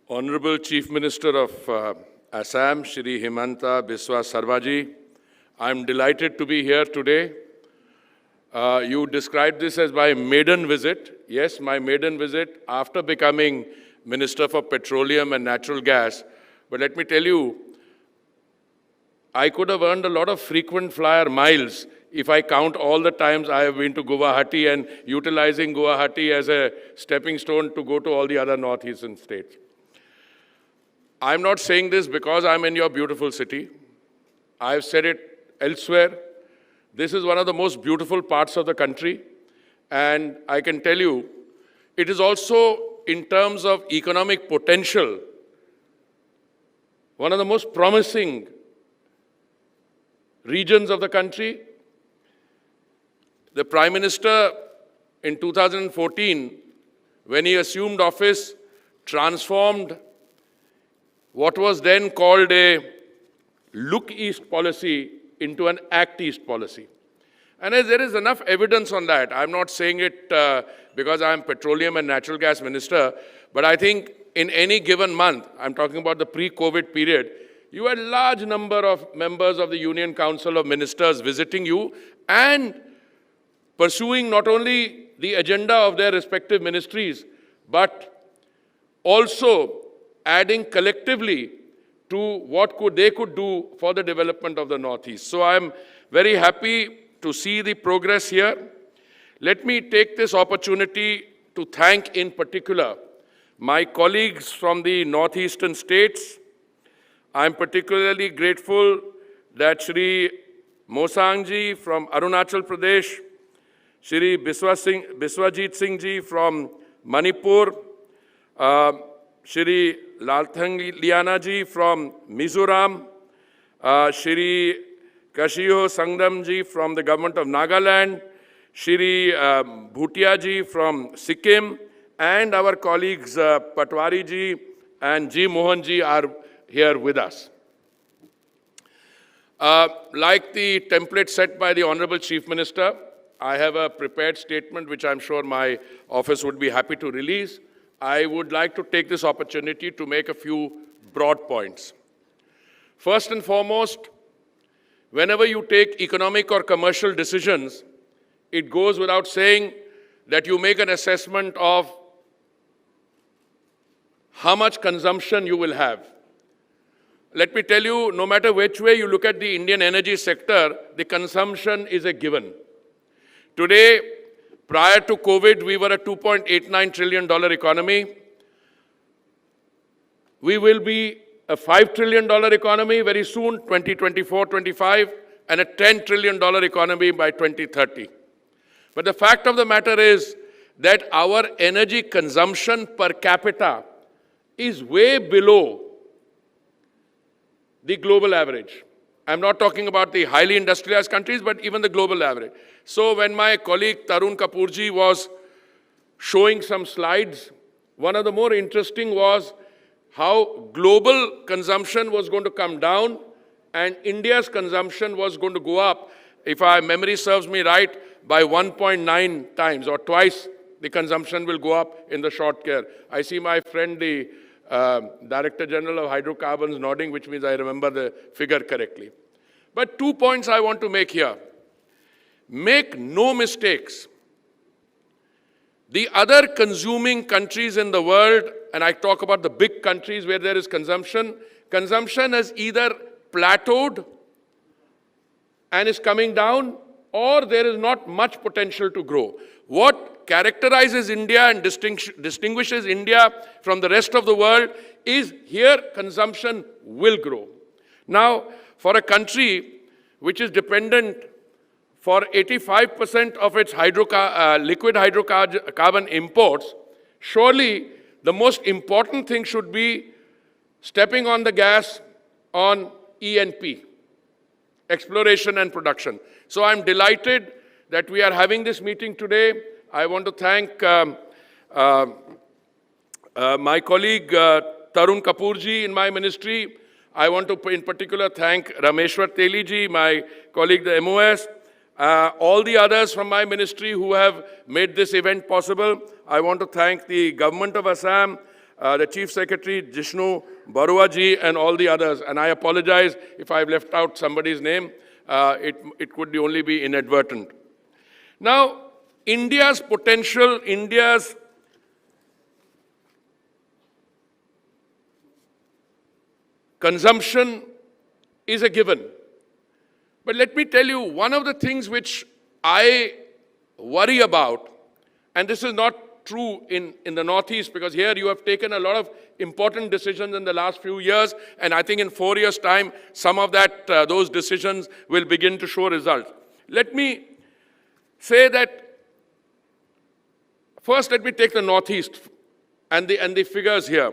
Honorable Chief Minister of Assam, Shri Himanta Biswa Sarvaji, I am delighted to be here today. You described this as my maiden visit. Yes, my maiden visit after becoming Minister for Petroleum and Natural Gas. But let me tell you, I could have earned a lot of frequent flyer miles if I count all the times I have been to Guwahati and utilizing Guwahati as a stepping stone to go to all the other northeastern states. I'm not saying this because I'm in your beautiful city. I've said it elsewhere. This is one of the most beautiful parts of the country. And I can tell you, it is also, in terms of economic potential, one of the most promising regions of the country. The Prime Minister in 2014, when he assumed office, transformed what was then called a look east policy into an act east policy. And as there is enough evidence on that, I'm not saying it because I'm Petroleum and Natural Gas Minister, but I think in any given month, I'm talking about the pre-COVID period, you had a large number of members of the Union Council of Ministers visiting you and pursuing not only the agenda of their respective ministries, but also adding collectively to what they could do for the development of the Northeast. So I'm very happy to see the progress here. Let me take this opportunity to thank in particular my colleagues from the northeastern states. I'm particularly grateful that Shri Mosangji from Arunachal Pradesh, Shri Biswajit Singh Ji from Manipur, Shri Lalthang Liana Ji from Mizoram, Shri Kashiho Sangdam Ji from the government of Nagaland, Shri Bhutia Ji from Sikkim, and our colleagues Patwari Ji and G. Mohan Ji are here with us. Like the template set by the Honorable Chief Minister, I have a prepared statement which I'm sure my office would be happy to release. I would like to take this opportunity to make a few broad points. First and foremost, whenever you take economic or commercial decisions, it goes without saying that you make an assessment of how much consumption you will have. Let me tell you, no matter which way you look at the Indian energy sector, the consumption is a given. Today, prior to COVID, we were a $2.89 trillion economy. We will be a $5 trillion economy very soon, 2024-25, and a $10 trillion economy by 2030. But the fact of the matter is that our energy consumption per capita is way below the global average. I'm not talking about the highly industrialized countries, but even the global average. So when my colleague Tarun Kapoorji was showing some slides, one of the more interesting was how global consumption was going to come down and India's consumption was going to go up, if my memory serves me right, by 1.9 times or twice the consumption will go up in the short care. I see my friend, the Director General of Hydrocarbons nodding, which means I remember the figure correctly. But 2 points I want to make here. Make no mistakes. The other consuming countries in the world, and I talk about the big countries where there is consumption has either plateaued and is coming down, or there is not much potential to grow. What characterizes India and distinguishes India from the rest of the world is here consumption will grow. Now, for a country which is dependent for 85% of its liquid hydrocarbon imports, surely the most important thing should be stepping on the gas on E&P, exploration and production. So I'm delighted that we are having this meeting today. I want to thank my colleague Tarun Kapoorji in my ministry. I want to in particular thank Rameshwar Teliji, my colleague the MOS, all the others from my ministry who have made this event possible. I want to thank the government of Assam, the Chief Secretary, Jishnu Barua ji, and all the others. And I apologize if I've left out somebody's name. It could only be inadvertent. Now, India's potential, India's consumption is a given. But let me tell you, one of the things which I worry about, and this is not true in the Northeast, because here you have taken a lot of important decisions in the last few years, and I think in 4 years' time, some of those decisions will begin to show results. Let me say that, first let me take the Northeast and the figures here.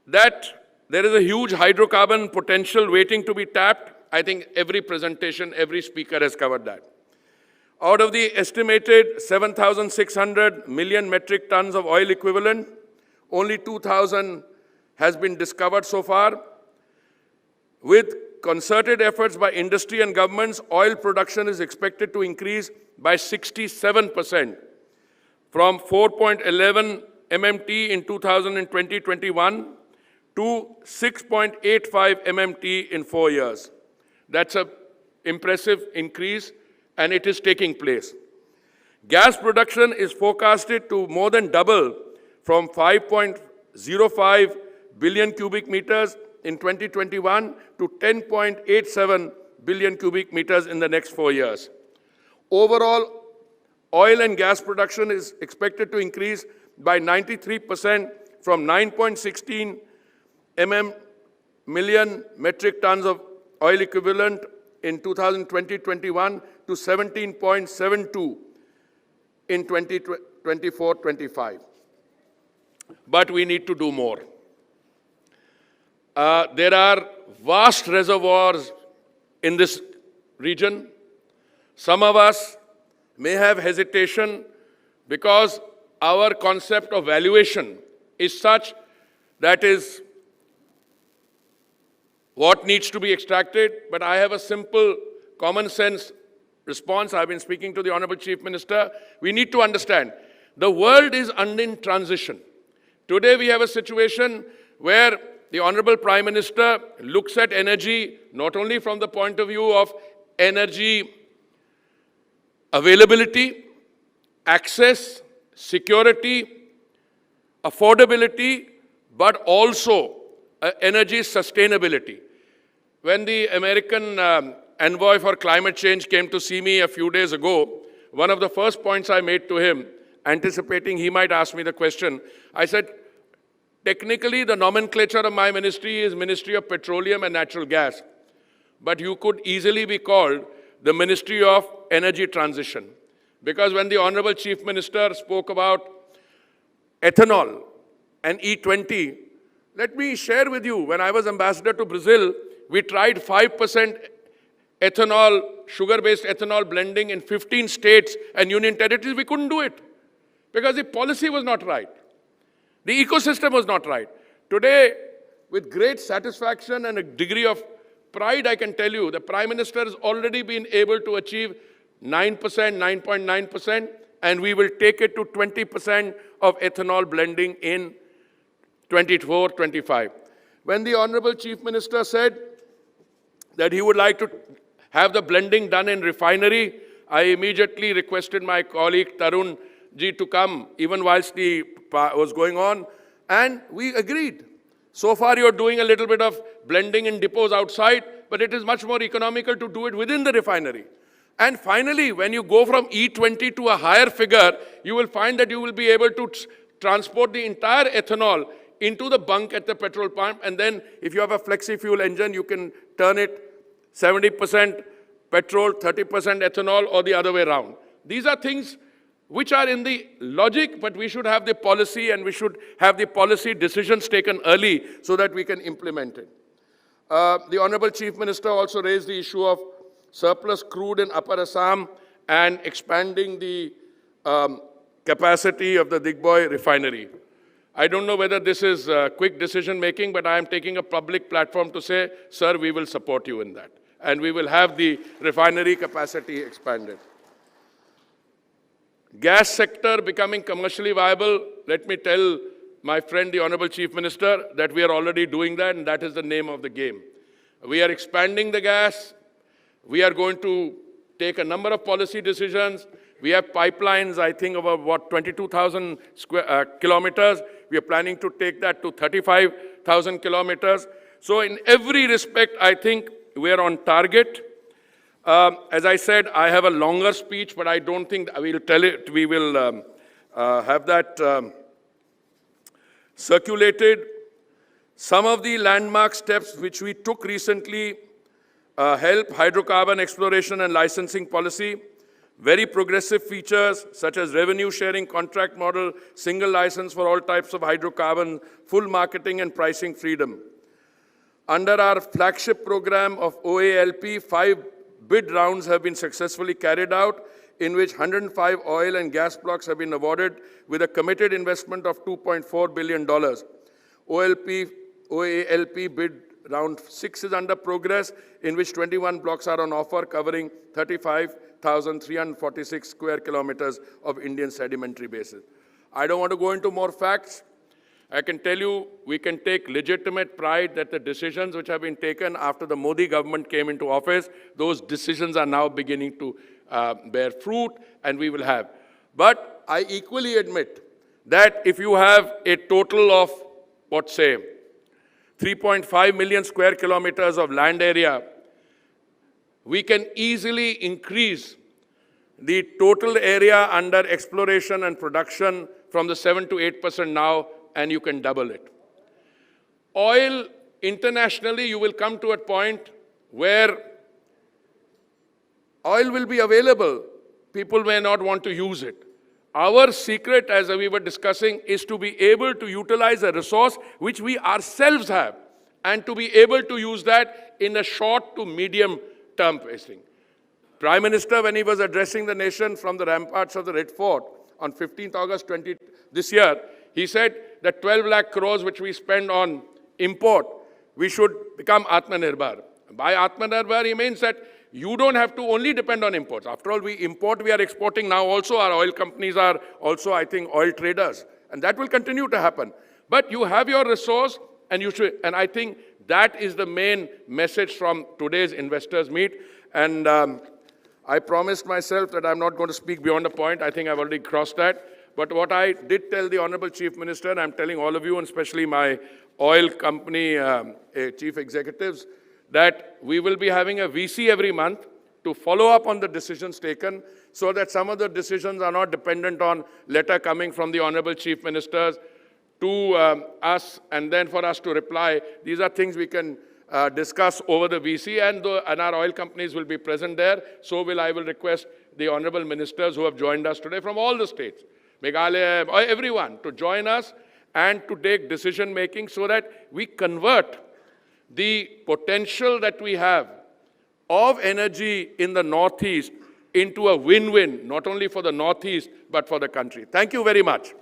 That there is a huge hydrocarbon potential waiting to be tapped. I think every presentation, every speaker has covered that. Out of the estimated 7,600 million metric tons of oil equivalent, only 2,000 has been discovered so far. With concerted efforts by industry and governments, oil production is expected to increase by 67% from 4.11 MMT in 2020-21 to 6.85 MMT in 4 years. That's an impressive increase, and it is taking place. Gas production is forecasted to more than double from 5.05 billion cubic meters in 2021 to 10.87 billion cubic meters in the next 4 years. Overall, oil and gas production is expected to increase by 93% from 9.16 million metric tons of oil equivalent in 2020-21 to 17.72 in 2024-25. But we need to do more. There are vast reservoirs in this region. Some of us may have hesitation because our concept of valuation is such that is what needs to be extracted, but I have a simple common sense response. I've been speaking to the Honorable Chief Minister. We need to understand the world is in transition. Today we have a situation where the Honorable Prime Minister looks at energy not only from the point of view of energy availability, access, security, affordability, but also energy sustainability. When the American envoy for climate change came to see me a few days ago, one of the first points I made to him, anticipating he might ask me the question, I said, technically the nomenclature of my ministry is Ministry of Petroleum and Natural Gas, but you could easily be called the Ministry of Energy Transition. Because when the Honorable Chief Minister spoke about ethanol and E20, let me share with you, when I was ambassador to Brazil, we tried 5% ethanol, sugar-based ethanol blending in 15 states and union territories. We couldn't do it because the policy was not right. The ecosystem was not right. Today, with great satisfaction and a degree of pride, I can tell you, the Prime Minister has already been able to achieve 9%, 9.9%, and we will take it to 20% of ethanol blending in 24-25. When the Honorable Chief Minister said that he would like to have the blending done in refinery, I immediately requested my colleague Tarun ji to come, even whilst the was going on, and we agreed. So far you're doing a little bit of blending in depots outside, but it is much more economical to do it within the refinery. And finally, when you go from E20 to a higher figure, you will find that you will be able to transport the entire ethanol into the bunk at the petrol pump, and then if you have a flexi fuel engine, you can turn it 70% petrol, 30% ethanol, or the other way around. These are things which are in the logic, but we should have the policy, and we should have the policy decisions taken early so that we can implement it. The Honorable Chief Minister also raised the issue of surplus crude in Upper Assam and expanding the capacity of the Digboi refinery. I don't know whether this is quick decision making, but I am taking a public platform to say, sir, we will support you in that. And we will have the refinery capacity expanded. Gas sector becoming commercially viable. Let me tell my friend, the Honorable Chief Minister, that we are already doing that, and that is the name of the game. We are expanding the gas. We are going to take a number of policy decisions. We have pipelines, I think, of 22,000 kilometers. We are planning to take that to 35,000 kilometers. So in every respect, I think we are on target. As I said, I have a longer speech, but I don't think I will tell it. We will have that circulated. Some of the landmark steps which we took recently help hydrocarbon exploration and licensing policy. Very progressive features such as revenue sharing contract model, single license for all types of hydrocarbon, full marketing and pricing freedom. Under our flagship program of OALP, 5 bid rounds have been successfully carried out, in which 105 oil and gas blocks have been awarded with a committed investment of $2.4 billion. OALP bid round 6 is under progress, in which 21 blocks are on offer, covering 35,346 square kilometers of Indian sedimentary basin. I don't want to go into more facts. I can tell you, we can take legitimate pride that the decisions which have been taken after the Modi government came into office, those decisions are now beginning to bear fruit, and we will have. But I equally admit that if you have a total of, 3.5 million square kilometers of land area, we can easily increase the total area under exploration and production from the 7 to 8% now, and you can double it. Oil, internationally, you will come to a point where oil will be available. People may not want to use it. Our secret, as we were discussing, is to be able to utilize a resource which we ourselves have, and to be able to use that in a short to medium term pacing. Prime Minister, when he was addressing the nation from the ramparts of the Red Fort on 15th August this year, he said that 12 lakh crores which we spend on import, we should become Atmanirbhar. By Atmanirbhar, he means that you don't have to only depend on imports. After all, we import, we are exporting now also. Our oil companies are also, I think, oil traders. And that will continue to happen. But you have your resource, and you should, and I think that is the main message from today's investors meet. And I promised myself that I'm not going to speak beyond a point. I think I've already crossed that. But what I did tell the Honorable Chief Minister, and I'm telling all of you, and especially my oil company chief executives, that we will be having a VC every month to follow up on the decisions taken, so that some of the decisions are not dependent on letter coming from the Honorable Chief Ministers to us, and then for us to reply. These are things we can discuss over the VC, and our oil companies will be present there. So I will request the Honorable Ministers who have joined us today from all the states, Meghalaya, everyone, to join us and to take decision making, so that we convert the potential that we have of energy in the Northeast into a win-win, not only for the Northeast, but for the country. Thank you very much.